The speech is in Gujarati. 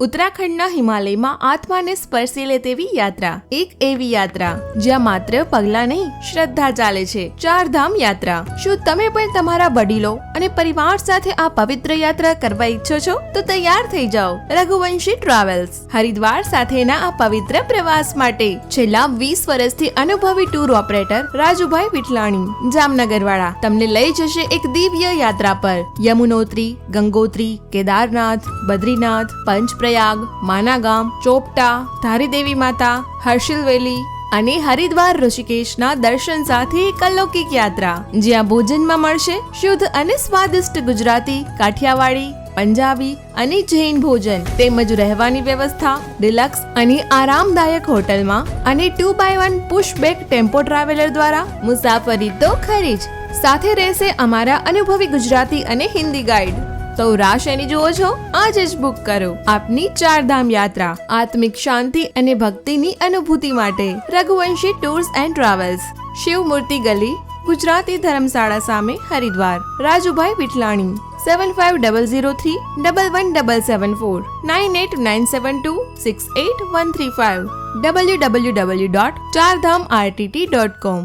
ઉત્તરાખંડના હિમાલયમાં આત્માને સ્પર્શી લે તેવી યાત્રા, એક એવી યાત્રા જ્યાં માત્ર પગલા નહીં શ્રદ્ધા ચાલે છે. ચારધામ યાત્રા. શું તમે પણ તમારા વડીલો અને પરિવાર સાથે આ પવિત્ર યાત્રા કરવા ઈચ્છો છો? તો તૈયાર થઈ જાઓ રઘુવંશી ટ્રાવેલ્સ હરિદ્વાર સાથેના આ પવિત્ર પ્રવાસ માટે. છેલ્લા 20 વર્ષથી અનુભવી ટૂર ઓપરેટર રાજુભાઈ વિઠલાણી જામનગરવાળા તમને લઈ જશે એક દિવ્ય યાત્રા પર. યમુનોત્રી, ગંગોત્રી, કેદારનાથ, બદ્રીનાથ, પંચપ્રયાગ, માનાગામ, ચોપટા, ધારીદેવી માતા, હર્ષિલ વેલી અને હરિદ્વાર ઋષિકેશના દર્શન સાથે એક અલૌકિક યાત્રા જ્યાં ભોજનમાં મળશે શુદ્ધ અને સ્વાદિષ્ટ ગુજરાતી, કાઠિયાવાડી, પંજાબી અને જૈન ભોજન, તેમજ રહેવાની વ્યવસ્થા ડિલક્સ અને આરામદાયક હોટલમાં અને 2x1 પુશબેક ટેમ્પો ટ્રાવેલર દ્વારા. મુસાફરી તો ખરી જ, સાથે રહેશે અમારા અનુભવી ગુજરાતી અને હિન્દી ગાઈડ. તો રાહ શેની જુઓ છો? આજે જ બુક કરો આપની ચારધામ યાત્રા આત્મિક શાંતિ અને ભક્તિની અનુભૂતિ માટે. રઘુવંશી ટૂર્સ એન્ડ ટ્રાવેલ્સ, શિવમૂર્તિ ગલી, ગુજરાતી ધર્મશાળા સામે, હરિદ્વાર. રાજુભાઈ વિઠલાણી 7500311774 9897268135 www.chardhamrtt.com.